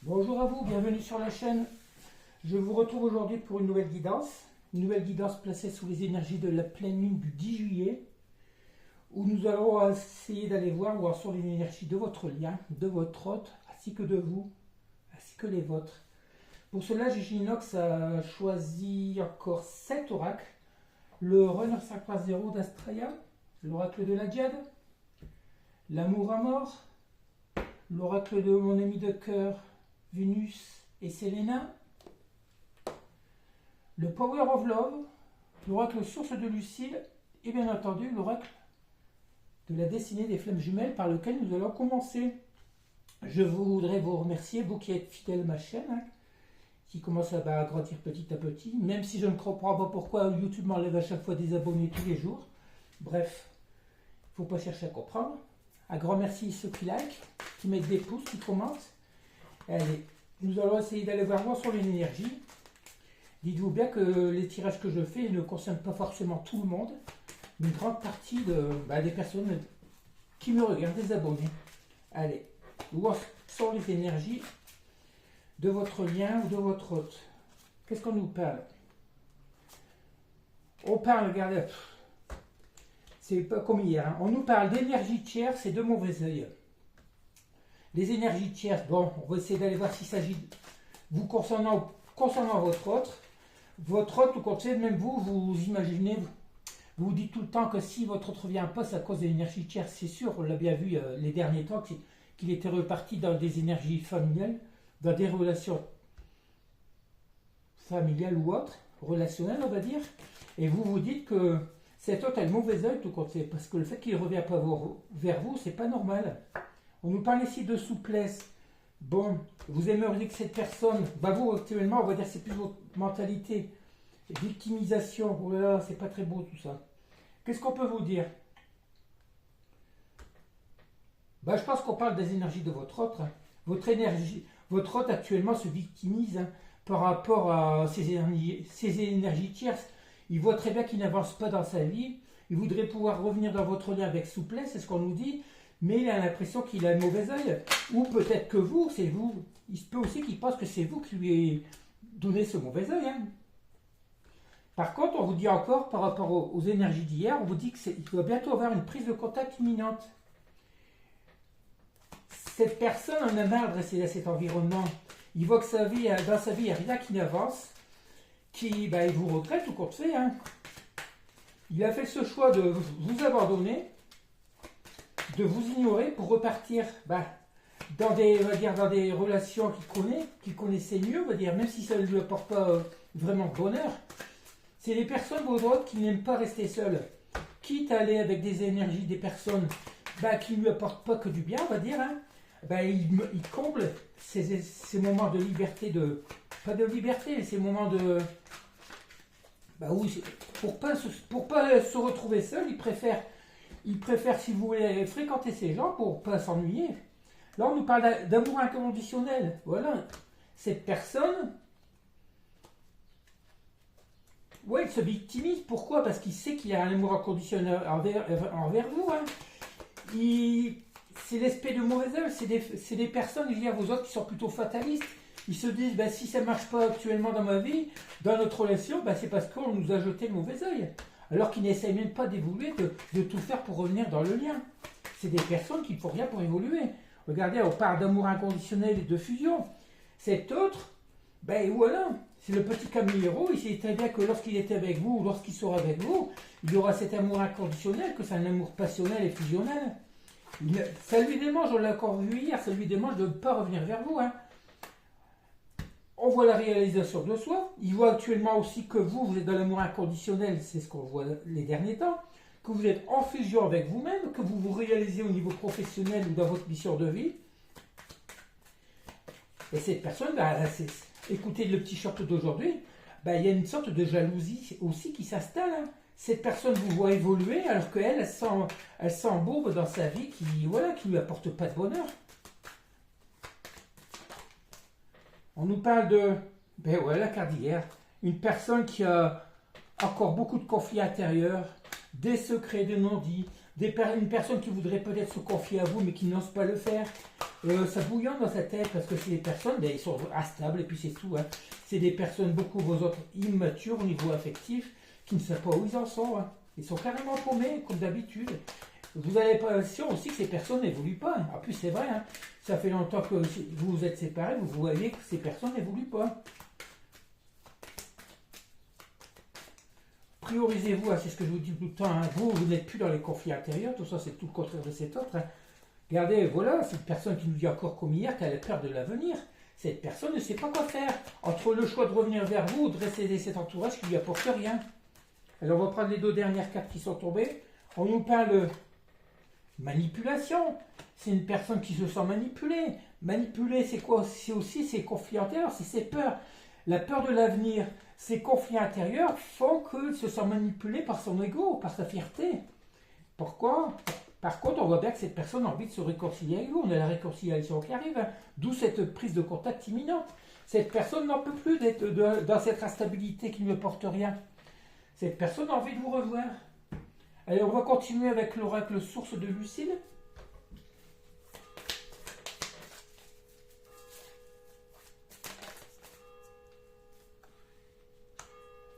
Bonjour à vous, bienvenue sur la chaîne. Je vous retrouve aujourd'hui pour une nouvelle guidance. Une nouvelle guidance placée sous les énergies de la pleine lune du 10 juillet, où nous allons essayer d'aller voir sur les énergies de votre lien, de votre hôte, ainsi que de vous, ainsi que les vôtres. Pour cela, Giginox a choisi encore 7 oracles. Le Runner 5.0 d'Astraya, l'oracle de la Diade, l'amour à mort, l'oracle de mon ami de cœur, Vénus et Selena, le Power of Love, l'oracle source de Lucille et bien entendu l'oracle de la destinée des flammes jumelles par lequel nous allons commencer. Je voudrais vous remercier, vous qui êtes fidèles à ma chaîne, qui commence à grandir petit à petit, même si je ne comprends pas pourquoi YouTube m'enlève à chaque fois des abonnés tous les jours. Bref, il ne faut pas chercher à comprendre. Un grand merci à ceux qui like, qui mettent des pouces, qui commentent. Allez, nous allons essayer d'aller voir sur les énergies. Dites-vous bien que les tirages que je fais ne concernent pas forcément tout le monde, mais une grande partie des personnes qui me regardent, des abonnés. Allez, voir sont les énergies de votre lien ou de votre hôte. Qu'est-ce qu'on nous parle? On parle, regardez, c'est pas comme hier, hein. On nous parle d'énergie tierce et de mauvais œil. Les énergies tierces, bon, on va essayer d'aller voir s'il s'agit de vous concernant votre autre. Votre autre, tout compte fait, même vous imaginez, vous vous dites tout le temps que si votre autre vient pas, c'est à cause de l'énergie tierce. C'est sûr, on l'a bien vu les derniers temps, qu'il était reparti dans des énergies familiales, dans des relations familiales ou autres, relationnelles, on va dire. Et vous vous dites que cet autre a le mauvais œil, tout compte fait, parce que le fait qu'il ne revient pas vers vous, c'est pas normal. On nous parle ici de souplesse. Bon, vous aimeriez que cette personne, vous actuellement, on va dire c'est plus votre mentalité. Victimisation, oh là là, c'est pas très beau tout ça. Qu'est-ce qu'on peut vous dire? Je pense qu'on parle des énergies de votre autre. Votre autre actuellement se victimise par rapport à ses énergies tierces. Il voit très bien qu'il n'avance pas dans sa vie. Il voudrait pouvoir revenir dans votre lien avec souplesse, c'est ce qu'on nous dit. Mais il a l'impression qu'il a un mauvais œil. Ou peut-être que c'est vous. Il se peut aussi qu'il pense que c'est vous qui lui avez donné ce mauvais œil. Par contre, on vous dit encore, par rapport aux énergies d'hier, on vous dit qu'il va bientôt avoir une prise de contact imminente. Cette personne en a marre de rester dans cet environnement. Il voit que dans sa vie, il n'y a rien qui n'avance. Il vous regrette tout compte fait. Il a fait ce choix de vous abandonner, de vous ignorer pour repartir dans des relations qu'il connaissait mieux, on va dire, même si ça ne lui apporte pas vraiment de bonheur. C'est les personnes vôtres qui n'aiment pas rester seules, quitte à aller avec des énergies des personnes qui ne lui apportent pas que du bien, on va dire. Il comble ces moments de liberté, pas de liberté, mais ces moments de pour pas se retrouver seul, il préfère, si vous voulez, fréquenter ces gens pour ne pas s'ennuyer. Là, on nous parle d'amour inconditionnel. Voilà. Cette personne, il se victimise. Pourquoi? Parce qu'il sait qu'il a un amour inconditionnel envers vous. C'est l'aspect de mauvais œil. C'est des personnes, je veux dire, vos autres qui sont plutôt fatalistes. Ils se disent, si ça ne marche pas actuellement dans ma vie, dans notre relation, c'est parce qu'on nous a jeté le mauvais œil. Alors qu'ils n'essayent même pas d'évoluer, de tout faire pour revenir dans le lien. C'est des personnes qui ne font rien pour évoluer. Regardez, on parle d'amour inconditionnel et de fusion. Cet autre, voilà, c'est le petit Camillero. Il sait très bien que lorsqu'il est avec vous, ou lorsqu'il sera avec vous, il y aura cet amour inconditionnel, que c'est un amour passionnel et fusionnel. Ça lui démange, on l'a encore vu hier, ça lui démange de ne pas revenir vers vous. On voit la réalisation de soi. Il voit actuellement aussi que vous êtes dans l'amour inconditionnel, c'est ce qu'on voit les derniers temps, que vous êtes en fusion avec vous-même, que vous vous réalisez au niveau professionnel ou dans votre mission de vie. Et cette personne, écoutez le petit short d'aujourd'hui, il y a une sorte de jalousie aussi qui s'installe. Cette personne vous voit évoluer alors qu'elle, elle s'embourbe dans sa vie qui lui apporte pas de bonheur. On nous parle de, la carte d'hier, une personne qui a encore beaucoup de conflits intérieurs, des secrets, des non-dits, Une personne qui voudrait peut-être se confier à vous, mais qui n'ose pas le faire. Ça bouillonne dans sa tête, parce que c'est des personnes, ben, ils sont instables, et puis c'est tout. Hein. C'est des personnes, beaucoup vos autres, immatures au niveau affectif, qui ne savent pas où ils en sont. Hein. Ils sont carrément paumés, comme d'habitude. Vous avez l'impression aussi que ces personnes n'évoluent pas. En plus, c'est vrai, hein. Ça fait longtemps que vous vous êtes séparés, vous voyez que ces personnes n'évoluent pas. Priorisez-vous, hein, c'est ce que je vous dis tout le temps. Hein. Vous n'êtes plus dans les conflits intérieurs, tout ça, c'est tout le contraire de cet autre. Hein. Regardez, voilà, c'est une personne qui nous dit encore comme hier qu'elle a peur de l'avenir. Cette personne ne sait pas quoi faire. Entre le choix de revenir vers vous ou de rester cet entourage qui ne lui apporte rien. Alors, on va prendre les 2 dernières cartes qui sont tombées. On nous parle manipulation. C'est une personne qui se sent manipulée. Manipuler, c'est quoi? C'est aussi ses conflits intérieurs, c'est ses peurs. La peur de l'avenir, ces conflits intérieurs font qu'il se sent manipulé par son ego, par sa fierté. Pourquoi? Par contre, on voit bien que cette personne a envie de se réconcilier avec vous. On a la réconciliation qui arrive, hein. D'où cette prise de contact imminente. Cette personne n'en peut plus d'être dans cette instabilité qui ne lui porte rien. Cette personne a envie de vous revoir. Allez, on va continuer avec l'oracle source de Lucille.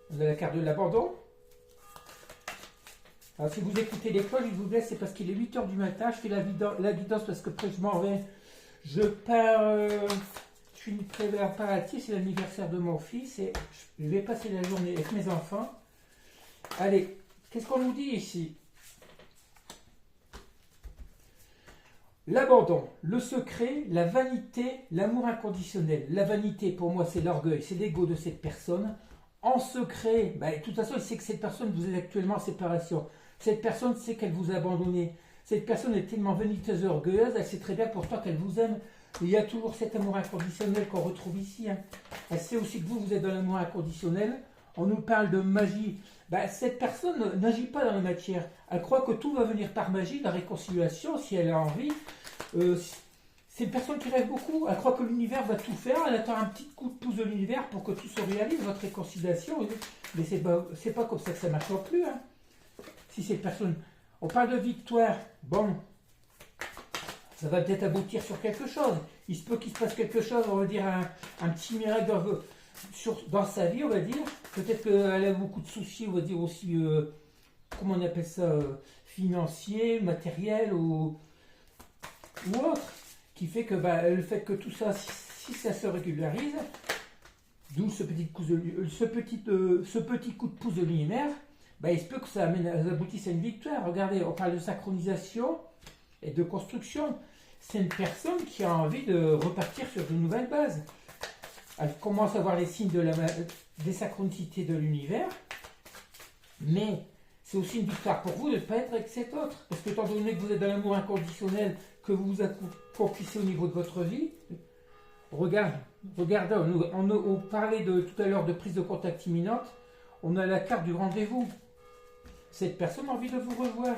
Vous avez la carte de l'abandon. Alors, si vous écoutez les cloches, je vous laisse, c'est parce qu'il est 8 h du matin. Je fais la guidance parce que après je m'en vais. Je pars, je suis une préparative, c'est l'anniversaire de mon fils et je vais passer la journée avec mes enfants. Allez, qu'est-ce qu'on nous dit ici? L'abandon, le secret, la vanité, l'amour inconditionnel. La vanité, pour moi, c'est l'orgueil, c'est l'ego de cette personne. En secret, de toute façon, il sait que cette personne, vous êtes actuellement en séparation. Cette personne sait qu'elle vous a abandonné. Cette personne est tellement vaniteuse et orgueilleuse, elle sait très bien pourtant qu'elle vous aime. Il y a toujours cet amour inconditionnel qu'on retrouve ici. Hein. Elle sait aussi que vous êtes dans l'amour inconditionnel. On nous parle de magie. Cette personne n'agit pas dans la matière. Elle croit que tout va venir par magie, la réconciliation, si elle a envie. C'est une personne qui rêve beaucoup. Elle croit que l'univers va tout faire. Elle attend un petit coup de pouce de l'univers pour que tout se réalise, votre réconciliation. Mais c'est pas comme ça que ça marche non plus. Hein. Si cette personne... On parle de victoire. Bon, ça va peut-être aboutir sur quelque chose. Il se peut qu'il se passe quelque chose, on va dire un petit miracle dans sa vie, on va dire. Peut-être qu'elle a beaucoup de soucis, on va dire aussi, comment on appelle ça, financiers, matériels ou autre, qui fait que le fait que tout ça, si ça se régularise, d'où ce petit coup de pouce de l'univers, il se peut que ça aboutisse à une victoire. Regardez, on parle de synchronisation et de construction. C'est une personne qui a envie de repartir sur de nouvelles bases. Elle commence à voir les signes des synchronicités de l'univers, mais c'est aussi une victoire pour vous de ne pas être avec cet autre. Parce que étant donné que vous êtes dans l'amour inconditionnel, que vous vous accomplissez au niveau de votre vie, regardez, on parlait tout à l'heure de prise de contact imminente, on a la carte du rendez-vous. Cette personne a envie de vous revoir.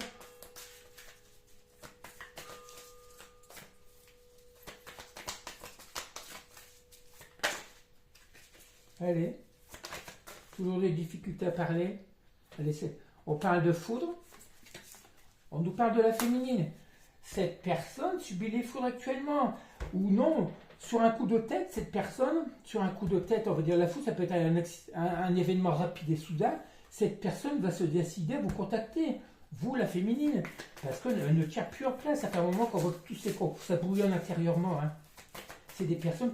Allez, toujours des difficultés à parler. Allez, on parle de foudre. On nous parle de la féminine. Cette personne subit les foudres actuellement. Ou non, sur un coup de tête, cette personne, sur un coup de tête, on va dire la foudre, ça peut être un événement rapide et soudain. Cette personne va se décider à vous contacter. Vous, la féminine. Parce qu'elle ne tient plus en place. Ça fait un moment qu'on voit que tout ça bouillonne intérieurement. Hein. C'est des personnes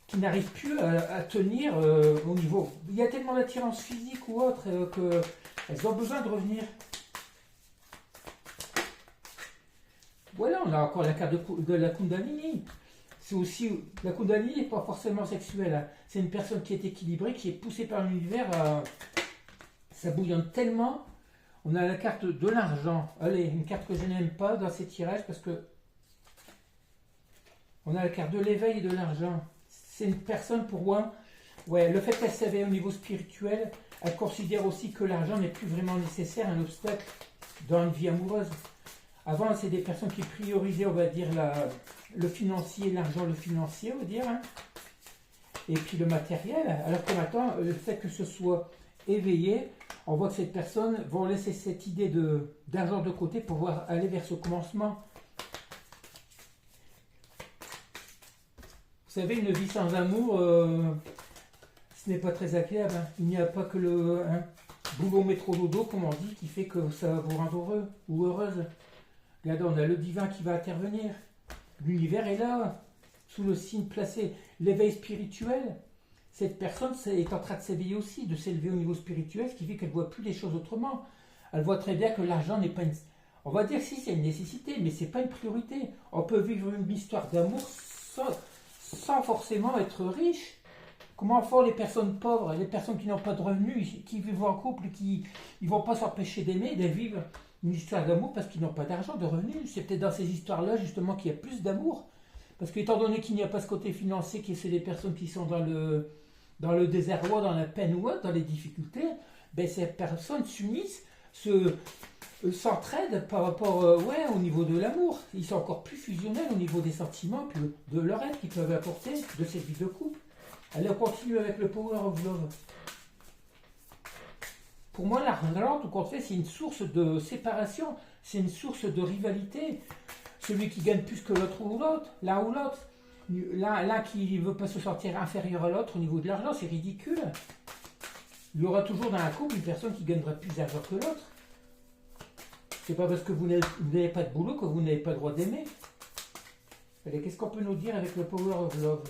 qui n'arrivent plus à tenir au niveau... Il y a tellement d'attirance physique ou autre qu'elles ont besoin de revenir. Voilà, on a encore la carte de la Kundalini. C'est aussi... La Kundalini n'est pas forcément sexuelle. Hein. C'est une personne qui est équilibrée, qui est poussée par l'univers. Ça bouillonne tellement. On a la carte de l'argent. Allez, une carte que je n'aime pas dans ces tirages parce que... On a la carte de l'éveil et de l'argent. C'est une personne pour moi, le fait qu'elle s'éveille au niveau spirituel, elle considère aussi que l'argent n'est plus vraiment nécessaire, un obstacle dans une vie amoureuse. Avant, c'est des personnes qui priorisaient, on va dire, le financier, l'argent, le financier, on va dire, hein. Et puis le matériel. Alors que maintenant, le fait que ce soit éveillé, on voit que cette personne va laisser cette idée d'argent de côté pour pouvoir aller vers ce commencement. Vous savez, une vie sans amour, ce n'est pas très agréable. Hein. Il n'y a pas que le boulot métro dodo, comme on dit, qui fait que ça va vous rendre heureux ou heureuse. Regardez, on a le divin qui va intervenir. L'univers est là, sous le signe placé. L'éveil spirituel, cette personne est en train de s'éveiller aussi, de s'élever au niveau spirituel, ce qui fait qu'elle ne voit plus les choses autrement. Elle voit très bien que l'argent n'est pas une... On va dire si c'est une nécessité, mais ce n'est pas une priorité. On peut vivre une histoire d'amour sans forcément être riche. Comment font les personnes pauvres, les personnes qui n'ont pas de revenus, qui vivent en couple, qui ne vont pas s'empêcher d'aimer, de vivre une histoire d'amour parce qu'ils n'ont pas d'argent, de revenus. C'est peut-être dans ces histoires-là justement qu'il y a plus d'amour. Parce qu'étant donné qu'il n'y a pas ce côté financier, que c'est des personnes qui sont dans le désarroi, dans la peine ou autre, dans les difficultés, ben ces personnes s'unissent, s'entraident par rapport au niveau de l'amour. Ils sont encore plus fusionnels au niveau des sentiments, puis de leur aide qu'ils peuvent apporter de cette vie de couple. Allez, on continue avec le Power of Love. Pour moi, l'argent, tout compte fait, c'est une source de séparation, c'est une source de rivalité. Celui qui gagne plus que l'autre ou l'autre, l'un ou l'autre. L'un qui ne veut pas se sentir inférieur à l'autre au niveau de l'argent, c'est ridicule. Il y aura toujours dans un couple une personne qui gagnera plus d'argent que l'autre. C'est pas parce que vous n'avez pas de boulot que vous n'avez pas le droit d'aimer. Allez, qu'est-ce qu'on peut nous dire avec le Power of Love?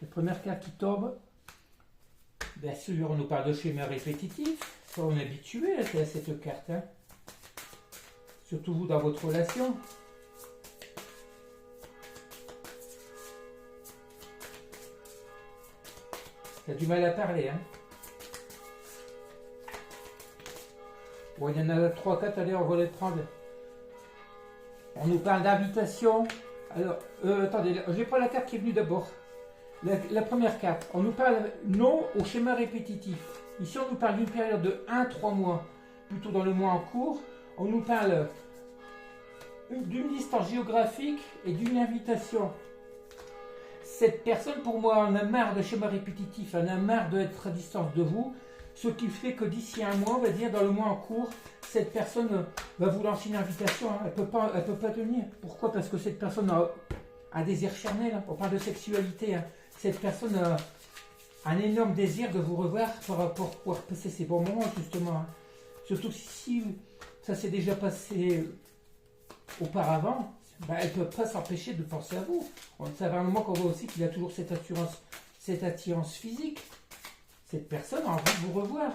La première carte qui tombe, bien sûr, on nous parle de schéma répétitif. Ça, on est habitué à cette carte. Hein. Surtout vous dans votre relation. T'as du mal à parler. Hein. Bon, il y en a 3-4, allez, on va les prendre. On nous parle d'invitation. Alors, attendez, je vais prendre la carte qui est venue d'abord. La première carte, on nous parle non au schéma répétitif. Ici, on nous parle d'une période de 1-3 mois, plutôt dans le mois en cours. On nous parle d'une distance géographique et d'une invitation. Cette personne, pour moi, en a marre de schéma répétitif, en a marre d'être à distance de vous, ce qui fait que d'ici un mois, on va dire dans le mois en cours, cette personne va vous lancer une invitation. Hein. Elle peut pas tenir. Pourquoi? Parce que cette personne a un désir charnel. Hein. On parle de sexualité. Hein. Cette personne a un énorme désir de vous revoir pour pouvoir passer ces bons moments, justement. Hein. Surtout si ça s'est déjà passé auparavant, ben, elle ne peut pas s'empêcher de penser à vous. Ça va un moment qu'on voit aussi qu'il a toujours cette attirance physique. Cette personne a envie de vous revoir.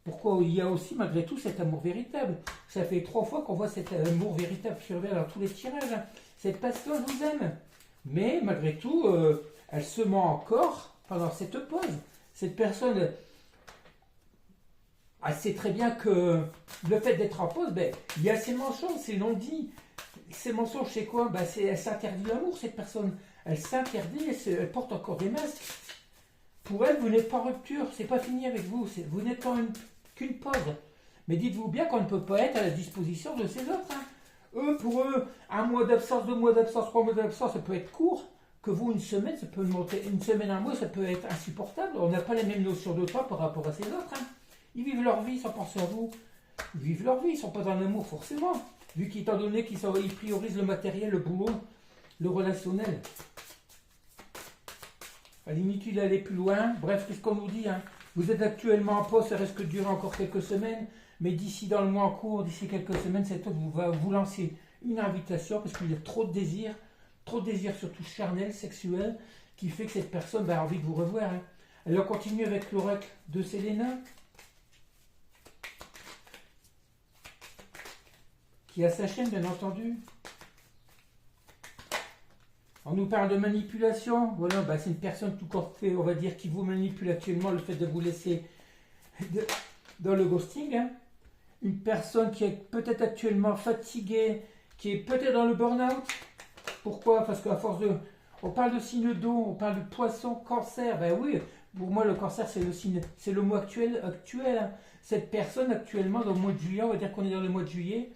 Pourquoi il y a aussi malgré tout cet amour véritable. Ça fait 3 fois qu'on voit cet amour véritable qui revient dans tous les tirages. Hein. Cette personne vous aime. Mais malgré tout, elle se ment encore pendant cette pause. Cette personne, elle sait très bien que le fait d'être en pause, ben, il y a ces mensonges, c'est non dit. Ces mensonges, c'est quoi? Ben, elle s'interdit l'amour, cette personne. Elle s'interdit, elle porte encore des masques. Pour elle, vous n'êtes pas en rupture, c'est pas fini avec vous. Vous n'êtes qu'une pause. Mais dites-vous bien qu'on ne peut pas être à la disposition de ces autres. Hein. Pour eux, 1 mois d'absence, 2 mois d'absence, 3 mois d'absence, ça peut être court. Que vous, une semaine, ça peut monter. Une semaine, 1 mois, ça peut être insupportable. On n'a pas les mêmes notions de temps par rapport à ces autres. Hein. Ils vivent leur vie sans penser à vous. Ils vivent leur vie, ils ne sont pas dans l'amour forcément. Vu qu'étant donné qu'ils priorisent le matériel, le boulot, le relationnel. Inutile d'aller plus loin. Bref, qu'est-ce qu'on nous dit? Hein. Vous êtes actuellement en poste, ça risque de durer encore quelques semaines. Mais d'ici dans le mois en cours, d'ici quelques semaines, cet homme va vous lancer une invitation parce qu'il y a trop de désir surtout charnel, sexuel, qui fait que cette personne a envie de vous revoir. Hein. Alors on continue avec l'oracle de Selena, qui a sa chaîne, bien entendu. On nous parle de manipulation. Voilà, bah c'est une personne tout compte fait, on va dire, qui vous manipule actuellement, le fait de vous laisser dans le ghosting. Hein. Une personne qui est peut-être actuellement fatiguée, qui est peut-être dans le burn-out. Pourquoi? Parce qu'à force de... On parle de signe d'eau, on parle de poisson, cancer. Ben oui, pour moi, le cancer, c'est le mot actuel. Hein. Cette personne, actuellement, dans le mois de juillet, on va dire qu'on est dans le mois de juillet,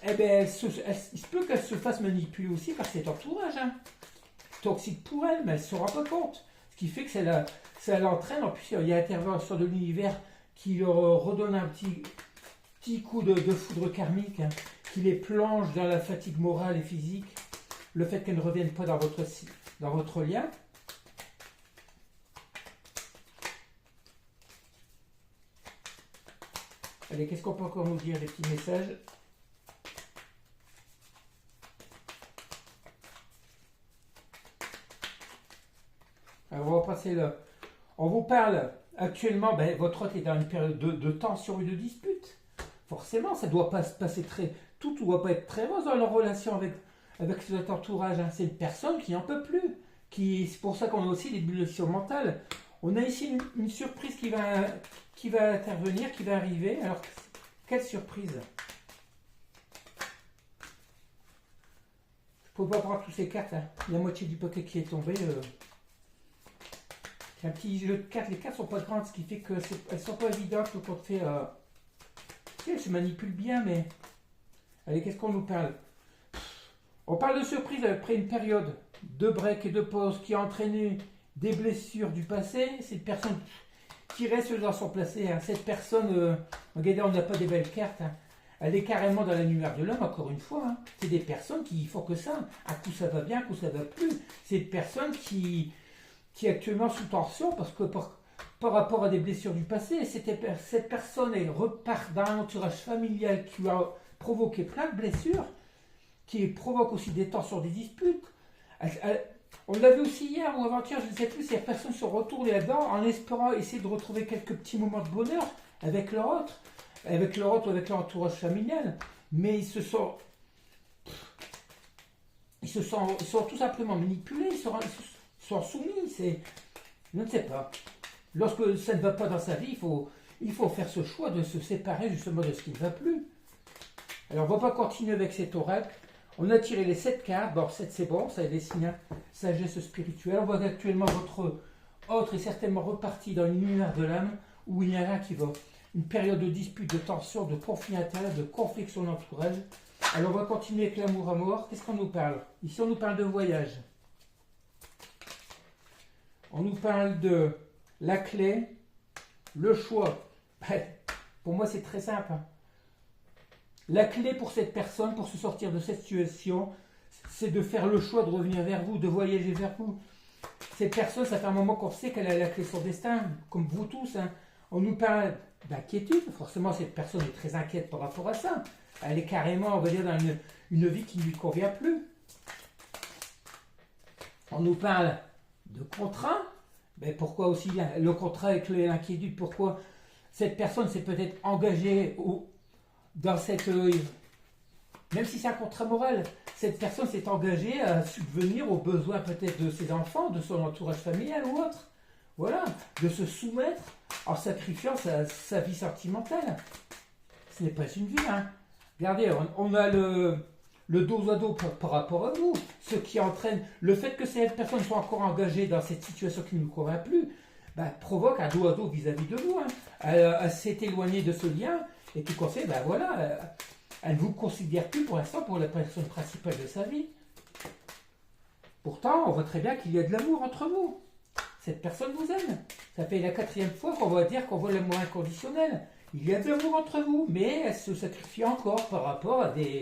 eh ben, il se peut qu'elle se fasse manipuler aussi par cet entourage, hein. Toxique pour elle, mais elle ne se rend pas compte. Ce qui fait que ça l'entraîne. En plus, il y a l'intervention de l'univers qui leur redonne un petit coup de foudre karmique, hein, qui les plonge dans la fatigue morale et physique. Le fait qu'elle ne revienne pas dans votre lien. Allez, qu'est-ce qu'on peut encore nous dire, des petits messages? Alors, on va passer là. On vous parle actuellement, ben, votre hôte est dans une période de tension et de dispute. Forcément, ça ne doit pas se passer tout ne doit pas être très rose dans leur relation avec cet entourage, hein. C'est une personne qui n'en peut plus. C'est pour ça qu'on a aussi des bulles mentales. On a ici une surprise qui va intervenir, qui va arriver. Alors, quelle surprise? Je ne peux pas prendre toutes ces cartes, hein. La moitié du paquet qui est tombé. Un petit jeu de cartes. Les cartes sont pas grandes, ce qui fait qu'elles ne sont pas évidentes quand on fait. Elles se manipulent bien, mais. Allez, qu'est-ce qu'on nous parle? On parle de surprise après une période de break et de pause qui a entraîné des blessures du passé. C'est une personne qui reste dans son placé, hein. Cette personne, regardez, on n'a pas des belles cartes, hein. Elle est carrément dans la lumière de l'homme, encore une fois, hein. C'est des personnes qui font que ça. Un coup ça va bien, un coup ça va plus. C'est une personne qui est actuellement sous tension parce que par rapport à des blessures du passé, cette personne elle repart dans un entourage familial qui lui a provoqué plein de blessures, qui provoque aussi des tensions, des disputes. On l'a vu aussi hier ou avant-hier, je ne sais plus, si la personne se retourne là-dedans en espérant essayer de retrouver quelques petits moments de bonheur avec leur autre ou avec leur entourage familial. Mais ils sont tout simplement manipulés, sont soumis. Je ne sais pas. Lorsque ça ne va pas dans sa vie, il faut faire ce choix de se séparer justement de ce qui ne va plus. Alors on ne va pas continuer avec cet oracle. On a tiré les 7 cartes. Bon, 7 c'est bon, ça est signes sagesse spirituelle. On voit qu'actuellement votre autre est certainement reparti dans l'univers de l'âme où il y a un qui va. Une période de dispute, de tension, de conflit intérieur, de conflit avec son entourage. Alors on va continuer avec l'amour à mort. Qu'est-ce qu'on nous parle? Ici on nous parle de voyage. On nous parle de la clé, le choix. Pour moi c'est très simple, hein. La clé pour cette personne, pour se sortir de cette situation, c'est de faire le choix de revenir vers vous, de voyager vers vous. Cette personne, ça fait un moment qu'on sait qu'elle a la clé de son destin, comme vous tous, hein. On nous parle d'inquiétude. Forcément, cette personne est très inquiète par rapport à ça. Elle est carrément, on va dire, dans une vie qui ne lui convient plus. On nous parle de contrat. Mais pourquoi aussi le contrat avec l'inquiétude? Pourquoi cette personne s'est peut-être engagée dans cette... même si c'est un contrat moral, cette personne s'est engagée à subvenir aux besoins peut-être de ses enfants, de son entourage familial ou autre. Voilà, de se soumettre en sacrifiant sa vie sentimentale. Ce n'est pas une vie, hein. Regardez, on a le dos à dos par rapport à vous, ce qui entraîne le fait que cette personne soit encore engagée dans cette situation qui ne nous convient plus, provoque un dos à dos vis-à-vis de vous, hein. Elle s'est éloignée de ce lien et tout conseil, voilà, elle ne vous considère plus pour l'instant pour la personne principale de sa vie. Pourtant, on voit très bien qu'il y a de l'amour entre vous. Cette personne vous aime. Ça fait la 4e fois qu'on va dire qu'on voit l'amour inconditionnel. Il y a de l'amour entre vous, mais elle se sacrifie encore par rapport à des...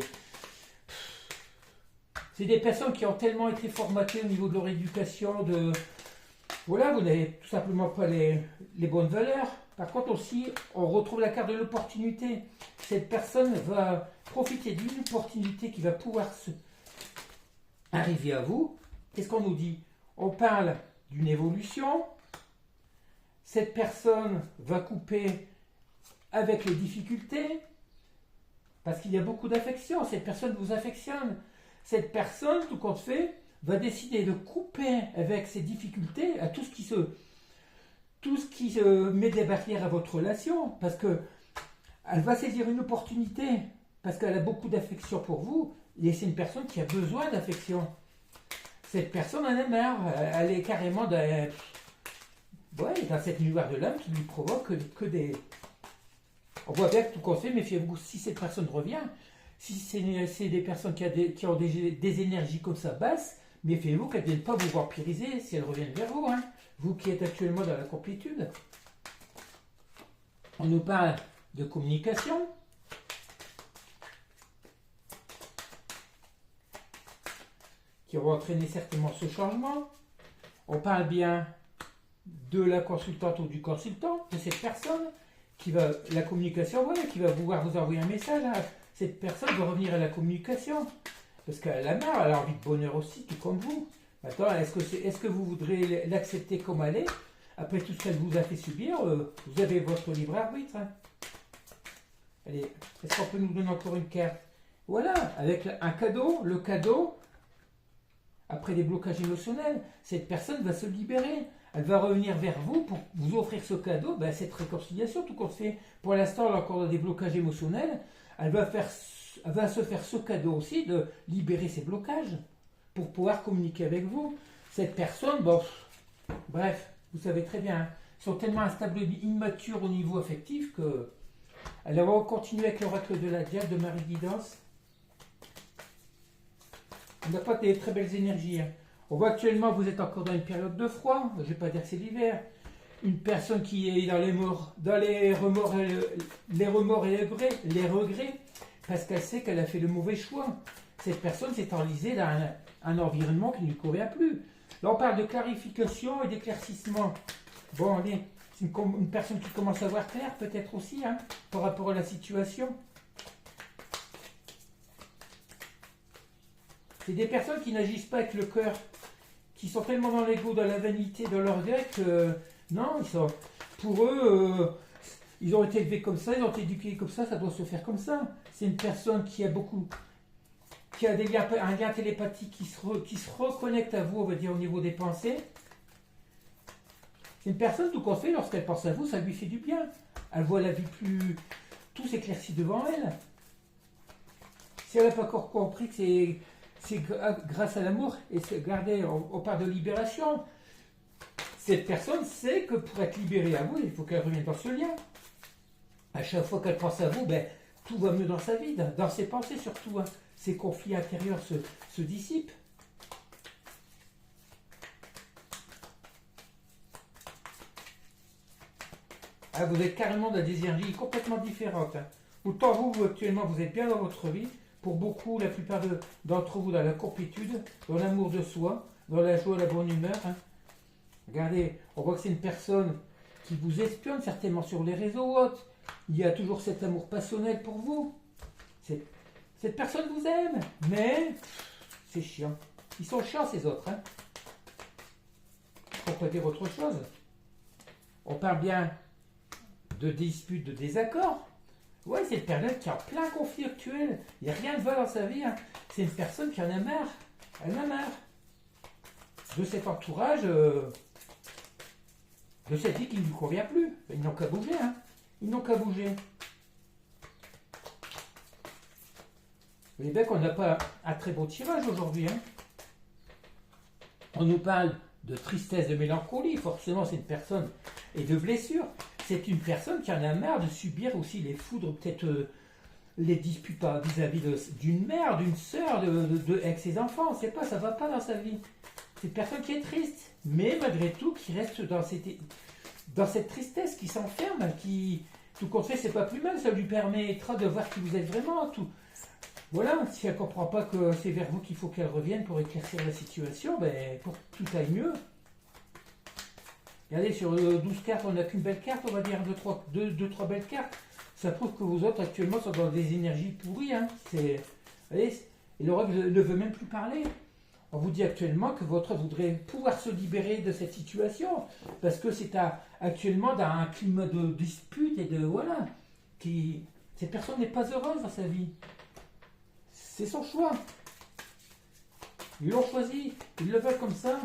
C'est des personnes qui ont tellement été formatées au niveau de leur éducation, voilà, vous n'avez tout simplement pas les bonnes valeurs. Par contre aussi, on retrouve la carte de l'opportunité. Cette personne va profiter d'une opportunité qui va pouvoir arriver à vous. Qu'est-ce qu'on nous dit? On parle d'une évolution. Cette personne va couper avec les difficultés parce qu'il y a beaucoup d'affection. Cette personne vous affectionne. Cette personne, tout compte fait, va décider de couper avec ses difficultés à tout ce qui se met des barrières à votre relation, parce que elle va saisir une opportunité, parce qu'elle a beaucoup d'affection pour vous, et c'est une personne qui a besoin d'affection. Cette personne en a marre, elle est carrément dans cette univers de l'homme qui lui provoque que des... On voit bien que tout compte fait, méfiez-vous, si cette personne revient, Si c'est des personnes qui ont des énergies comme ça basses, méfiez-vous qu'elles ne viennent pas vous vampiriser si elles reviennent vers vous, hein. Vous qui êtes actuellement dans la complétude. On nous parle de communication. Qui va entraîner certainement ce changement. On parle bien de la consultante ou du consultant, de cette personne qui va, la communication, voilà, qui va vouloir vous envoyer un message. Hein. Cette personne va revenir à la communication. Parce qu'elle a marre, elle a envie de bonheur aussi, tout comme vous. Maintenant, est-ce que vous voudrez l'accepter comme elle est? Après tout ce qu'elle vous a fait subir, vous avez votre libre arbitre. Hein. Allez, est-ce qu'on peut nous donner encore une carte? Voilà, avec un cadeau, le cadeau, après des blocages émotionnels, cette personne va se libérer. Elle va revenir vers vous pour vous offrir ce cadeau, ben, cette réconciliation, tout qu'on fait. Pour l'instant, elle a encore des blocages émotionnels. Elle va se faire ce cadeau aussi de libérer ses blocages pour pouvoir communiquer avec vous. Cette personne, bon, bref, vous savez très bien, hein, sont tellement instables et immatures au niveau affectif que elle va continuer avec l'oracle de la Diade de Marie Guidance. On n'a pas des très belles énergies. Hein. On voit actuellement vous êtes encore dans une période de froid. Je ne vais pas dire que c'est l'hiver. Une personne qui est dans les remords et les regrets, parce qu'elle sait qu'elle a fait le mauvais choix. Cette personne s'est enlisée dans un environnement qui ne lui convient plus. Là, on parle de clarification et d'éclaircissement. Bon, c'est une personne qui commence à voir clair, peut-être aussi, hein, par rapport à la situation. C'est des personnes qui n'agissent pas avec le cœur, qui sont tellement dans l'ego, dans la vanité, dans l'orgueil que, non, pour eux, ils ont été élevés comme ça, ils ont été éduqués comme ça doit se faire comme ça. C'est une personne qui a un lien télépathique qui se reconnecte à vous, on va dire, au niveau des pensées. C'est une personne, tout qu'on fait, lorsqu'elle pense à vous, ça lui fait du bien. Elle voit la vie tout s'éclaircit devant elle. Si elle n'a pas encore compris que c'est grâce à l'amour, et regardez, on parle de libération. Cette personne sait que pour être libérée à vous, il faut qu'elle revienne dans ce lien. À chaque fois qu'elle pense à vous, ben, tout va mieux dans sa vie, dans ses pensées surtout. Hein. Ses conflits intérieurs se dissipent. Ah, vous êtes carrément dans des énergies complètement différentes. Hein. Autant vous, actuellement, vous êtes bien dans votre vie. Pour beaucoup, la plupart d'entre vous, dans la complétude, dans l'amour de soi, dans la joie, la bonne humeur. Hein. Regardez, on voit que c'est une personne qui vous espionne certainement sur les réseaux ou autres. Il y a toujours cet amour passionnel pour vous. Cette personne vous aime, mais c'est chiant. Ils sont chiants ces autres. Hein. On peut dire autre chose. On parle bien de disputes, de désaccords. Ouais, c'est une personne qui est en plein conflit actuel. Il n'y a rien de va dans sa vie. Hein. C'est une personne qui en a marre. Elle en a marre. De cet entourage, de cette vie qui ne lui convient plus. Ils n'ont qu'à bouger. Hein. Ils n'ont qu'à bouger. Vous voyez bien qu'on n'a pas un très beau tirage aujourd'hui. Hein. On nous parle de tristesse, de mélancolie. Forcément, c'est une personne et de blessure. C'est une personne qui en a marre de subir aussi les foudres, peut-être les disputes vis-à-vis d'une mère, d'une sœur, avec ses enfants. On ne sait pas, ça ne va pas dans sa vie. C'est une personne qui est triste, mais malgré tout, qui reste dans cette tristesse, qui s'enferme, qui, tout compte fait, c'est pas plus mal. Ça lui permettra de voir qui vous êtes vraiment. Tout. Voilà, si elle ne comprend pas que c'est vers vous qu'il faut qu'elle revienne pour éclaircir la situation, ben, pour que tout aille mieux. Regardez, sur 12 cartes, on n'a qu'une belle carte, on va dire 2-3 belles cartes. Ça prouve que vous autres, actuellement, sont dans des énergies pourries. Hein. Voyez, et l'oracle ne veut même plus parler. On vous dit actuellement que votre voudrait pouvoir se libérer de cette situation, parce que c'est actuellement dans un climat de dispute et de... Voilà. Cette personne n'est pas heureuse dans sa vie. C'est son choix. Ils l'ont choisi, ils le veulent comme ça.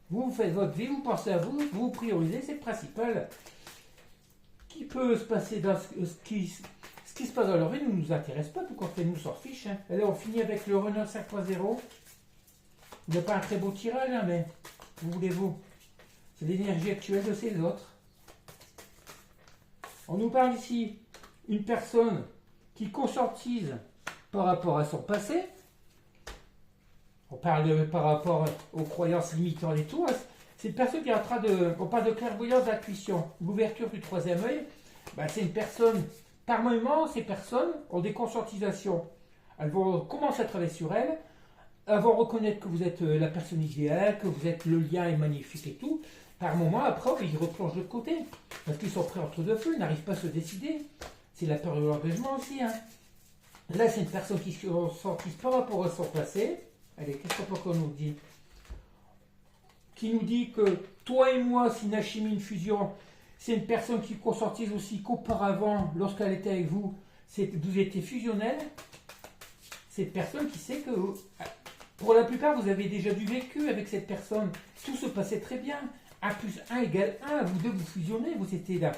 Vous faites votre vie, vous pensez à vous, vous priorisez, c'est le principal. Qui peut se passer dans ce qui se passe dans leur vie ne nous intéresse pas, tout compte fait, nous s'en fiche. Hein. Allez, on finit avec le Renault 5.0. Il n'y a pas un très beau tirage, hein, mais vous voulez-vous. C'est l'énergie actuelle de ces autres. On nous parle ici une personne qui conscientise par rapport à son passé. On parle par rapport aux croyances limitantes et tout. C'est une personne qui est en train de... On parle de clairvoyance, d'intuition. L'ouverture du troisième œil, c'est une personne... Par moment, ces personnes ont des conscientisations. Elles vont commencer à travailler sur elles. Elles vont reconnaître que vous êtes la personne idéale, que vous êtes le lien est magnifique et tout. Par moment, après, ils replongent de côté. Parce qu'ils sont pris entre deux feux, ils n'arrivent pas à se décider. C'est la peur de l'engagement aussi. Là, c'est une personne qui se conscientise par rapport à son passé. Allez, qu'est-ce qu'on nous dit? Qui nous dit que toi et moi, c'est une alchimie, une fusion. C'est une personne qui conscientise aussi qu'auparavant, lorsqu'elle était avec vous, vous étiez fusionnel. C'est une personne qui sait que, pour la plupart, vous avez déjà du vécu avec cette personne. Tout se passait très bien. 1 plus 1 égale 1. Vous deux, vous fusionnez. Vous étiez là.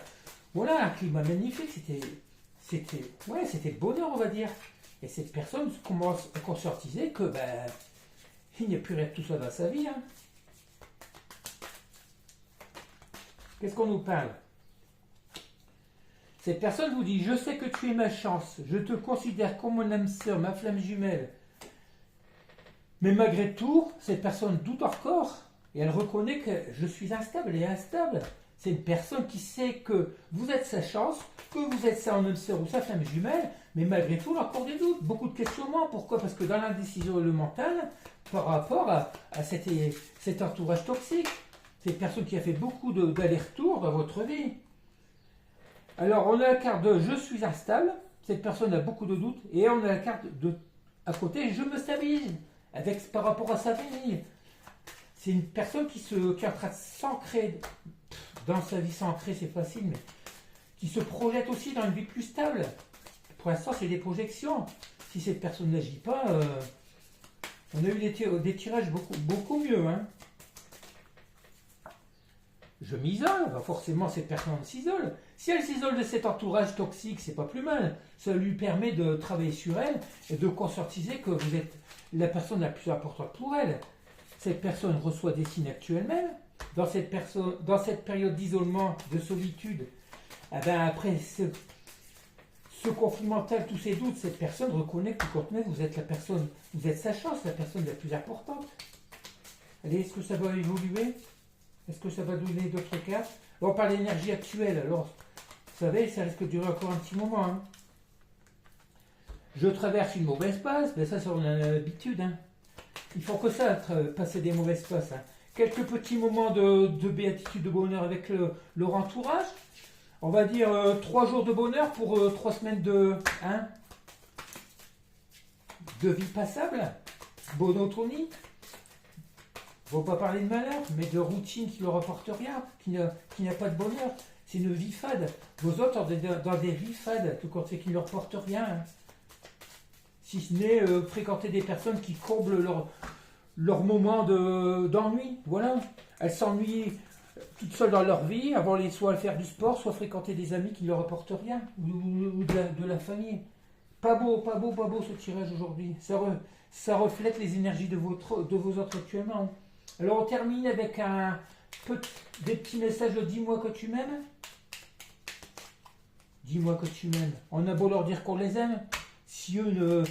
Voilà, un climat magnifique. C'était le bonheur, on va dire. Et cette personne commence à conscientiser que, il n'y a plus rien de tout ça dans sa vie. Qu'est-ce qu'on nous parle? Cette personne vous dit, je sais que tu es ma chance, je te considère comme mon âme sœur, ma flamme jumelle. Mais malgré tout, cette personne doute encore et elle reconnaît que je suis instable, elle est instable. C'est une personne qui sait que vous êtes sa chance, que vous êtes sa âme sœur ou sa flamme jumelle, mais malgré tout, il y a encore des doutes, beaucoup de questionnements. Pourquoi? Parce que dans l'indécision et le mental, par rapport à cet entourage toxique, c'est une personne qui a fait beaucoup d'allers-retours dans votre vie. Alors, on a la carte de « je suis instable », cette personne a beaucoup de doutes, et on a la carte de à côté « je me stabilise » par rapport à sa famille. C'est une personne qui est en train de s'ancrer dans sa vie, s'ancrer, c'est facile, mais qui se projette aussi dans une vie plus stable. Pour l'instant, c'est des projections. Si cette personne n'agit pas, on a eu des tirages beaucoup mieux. Je m'isole, forcément cette personne s'isole. Si elle s'isole de cet entourage toxique, c'est pas plus mal. Ça lui permet de travailler sur elle et de conscientiser que vous êtes la personne la plus importante pour elle. Cette personne reçoit des signes actuellement. Dans cette période d'isolement, de solitude, après ce conflit mental, tous ces doutes, cette personne reconnaît que vous êtes la personne, vous êtes sa chance, la personne la plus importante. Allez, est-ce que ça va évoluer? Est-ce que ça va donner d'autres cartes? On parle d'énergie actuelle, alors, vous savez, ça risque de durer encore un petit moment. Je traverse une mauvaise passe, ça on a l'habitude. Ils font que ça, passer des mauvaises passes. Quelques petits moments de béatitude, de bonheur avec leur entourage. On va dire 3 jours de bonheur pour 3 semaines de vie passable, monotonie. On ne va pas parler de malheur, mais de routine qui ne leur apporte rien, qui n'a pas de bonheur. C'est une vie fade. Vos autres sont dans des vies fades, tout compte fait qui ne leur portent rien. Si ce n'est fréquenter des personnes qui comblent leur moment d'ennui. Voilà. Elles s'ennuient toutes seules dans leur vie, avant soit faire du sport, soit fréquenter des amis qui ne leur apportent rien, ou de la famille. Pas beau ce tirage aujourd'hui. Ça reflète les énergies de vos autres actuellement. Alors on termine avec des petits messages de « dis-moi que tu m'aimes ». Dis-moi que tu m'aimes. On a beau leur dire qu'on les aime, si eux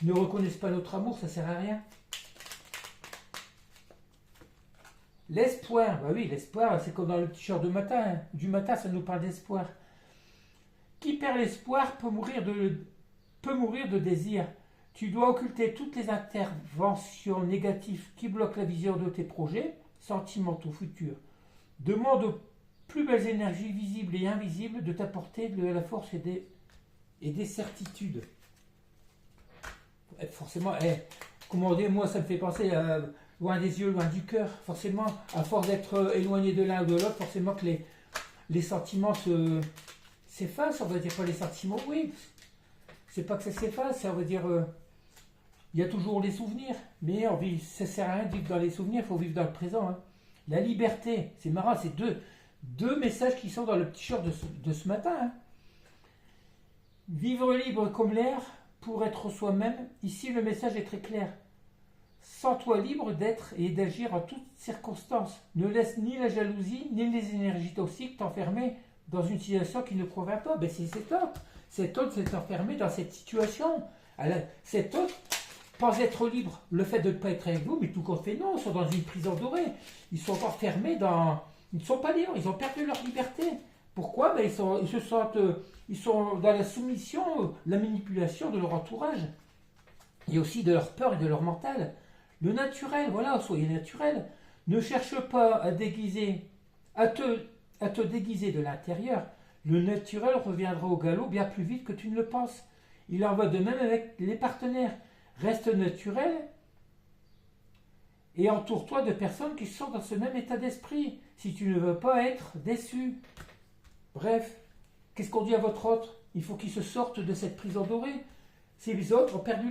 ne reconnaissent pas notre amour, ça ne sert à rien. L'espoir, oui, l'espoir, c'est comme dans le t-shirt du matin, ça nous parle d'espoir. Qui perd l'espoir peut mourir de désir. Tu dois occulter toutes les interventions négatives qui bloquent la vision de tes projets, sentimentaux futurs. Demande aux plus belles énergies visibles et invisibles de t'apporter de la force et des certitudes. Forcément, comment dire, moi ça me fait penser à loin des yeux, loin du cœur. Forcément, à force d'être éloigné de l'un ou de l'autre, forcément que les sentiments s'effacent. On va dire pas les sentiments, oui. C'est pas que ça s'efface, ça veut dire il y a toujours les souvenirs, mais ça sert à rien de vivre dans les souvenirs, il faut vivre dans le présent. La liberté, c'est marrant, c'est deux messages qui sont dans le petit short de ce matin. Vivre libre comme l'air pour être soi-même. Ici, le message est très clair. Sens-toi libre d'être et d'agir en toutes circonstances. Ne laisse ni la jalousie, ni les énergies toxiques t'enfermer dans une situation qui ne convient pas. Ben c'est cet autre. Cet autre s'est enfermé dans cette situation. Cet autre pense être libre. Le fait de ne pas être avec vous, mais tout compte fait, non, ils sont dans une prison dorée. Ils sont enfermés dans... Ils ne sont pas libres, ils ont perdu leur liberté. Pourquoi? Ben ils sont dans la soumission, la manipulation de leur entourage. Et aussi de leur peur et de leur mental. Le naturel, voilà, soyez naturel. Ne cherche pas à te déguiser de l'intérieur. Le naturel reviendra au galop bien plus vite que tu ne le penses. Il en va de même avec les partenaires. Reste naturel et entoure-toi de personnes qui sont dans ce même état d'esprit, si tu ne veux pas être déçu. Bref, qu'est-ce qu'on dit à votre autre? Il faut qu'ils se sortent de cette prison dorée. Ces autres ont perdu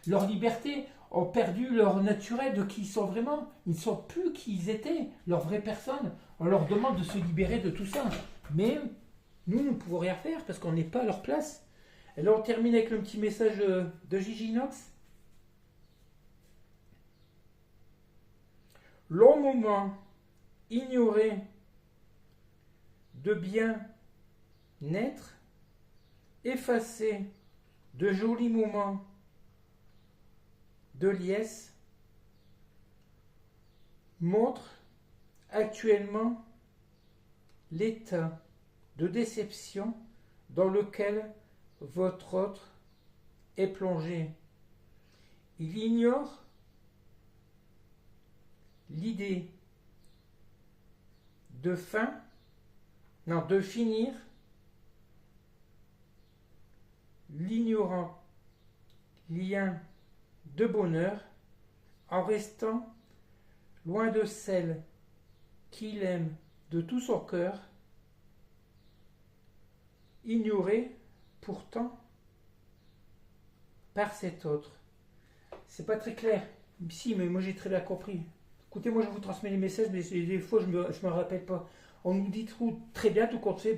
leur liberté, ont perdu leur naturel de qui ils sont vraiment. Ils ne sont plus qui ils étaient, leur vraie personne. On leur demande de se libérer de tout ça. Mais nous ne pouvons rien faire parce qu'on n'est pas à leur place. Alors on termine avec le petit message de Gigi Nox. Long moment ignoré de bien naître, effacé de jolis moments de liesse, montre actuellement l'état de déception dans lequel votre autre est plongé. Il ignore l'idée de finir l'ignorant lien de bonheur en restant loin de celle qu'il aime de tout son cœur, ignorée pourtant par cet autre. C'est pas très clair. Si, mais moi j'ai très bien compris. Écoutez, moi je vous transmets les messages, mais des fois je me rappelle pas. On nous dit très bien tout compte fait,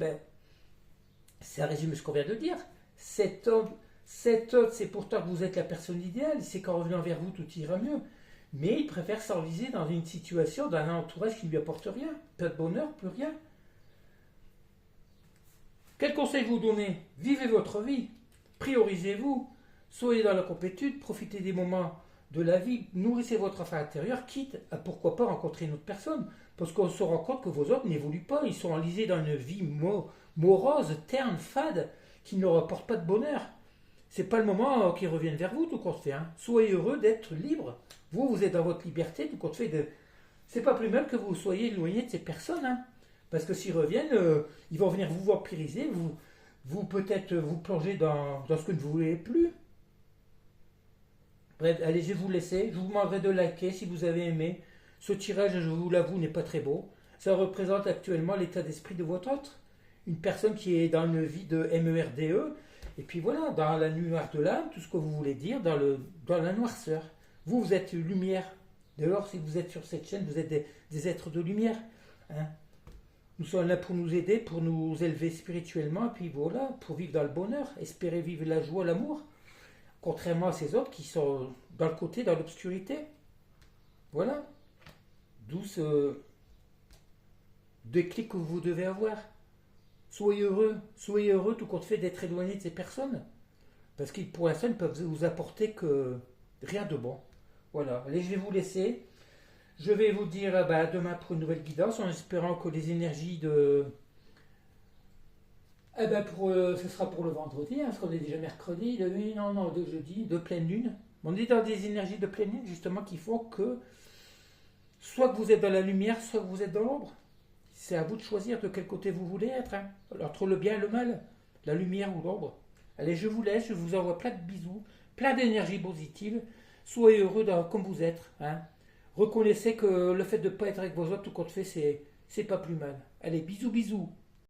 ça résume ce qu'on vient de dire. Cet autre, c'est pourtant que vous êtes la personne idéale, c'est qu'en revenant vers vous, tout ira mieux. Mais il préfère s'enliser dans une situation, dans un entourage qui ne lui apporte rien. Pas de bonheur, plus rien. Quel conseil vous donnez? Vivez votre vie, priorisez-vous, soyez dans la complétude, profitez des moments de la vie, nourrissez votre enfant intérieur, quitte à pourquoi pas rencontrer une autre personne. Parce qu'on se rend compte que vos autres n'évoluent pas, ils sont enlisés dans une vie morose, terne, fade, qui ne leur apporte pas de bonheur. C'est pas le moment qu'ils reviennent vers vous, tout compte fait. Soyez heureux d'être libre. Vous êtes dans votre liberté, tout compte fait. C'est pas plus mal que vous soyez éloigné de ces personnes. Parce que s'ils reviennent, ils vont venir vous vampiriser, vous peut-être vous plonger dans ce que vous ne voulez plus. Bref, allez, je vais vous laisser. Je vous demanderai de liker si vous avez aimé. Ce tirage, je vous l'avoue, n'est pas très beau. Ça représente actuellement l'état d'esprit de votre autre. Une personne qui est dans une vie de MERDE. Et puis voilà, dans la lumière de l'âme, tout ce que vous voulez dire, dans la noirceur. Vous êtes lumière. Dehors, si vous êtes sur cette chaîne, vous êtes des êtres de lumière. Nous sommes là pour nous aider, pour nous élever spirituellement, et puis voilà, pour vivre dans le bonheur, espérer vivre la joie, l'amour, contrairement à ces autres qui sont dans le côté, dans l'obscurité. Voilà. D'où ce déclic que vous devez avoir. Soyez heureux tout compte fait d'être éloigné de ces personnes. Parce qu'ils, pour l'instant, ne peuvent vous apporter que rien de bon. Voilà. Allez, je vais vous laisser. Je vais vous dire à demain pour une nouvelle guidance, en espérant que les énergies de... ce sera pour le vendredi, parce qu'on est déjà mercredi, de jeudi, de pleine lune. On est dans des énergies de pleine lune, justement, qui font que soit que vous êtes dans la lumière, soit que vous êtes dans l'ombre. C'est à vous de choisir de quel côté vous voulez être, entre le bien et le mal, la lumière ou l'ombre. Allez, je vous laisse, je vous envoie plein de bisous, plein d'énergie positive. Soyez heureux comme vous êtes. Reconnaissez que le fait de ne pas être avec vos autres, tout compte fait, c'est pas plus mal. Allez, bisous, bisous.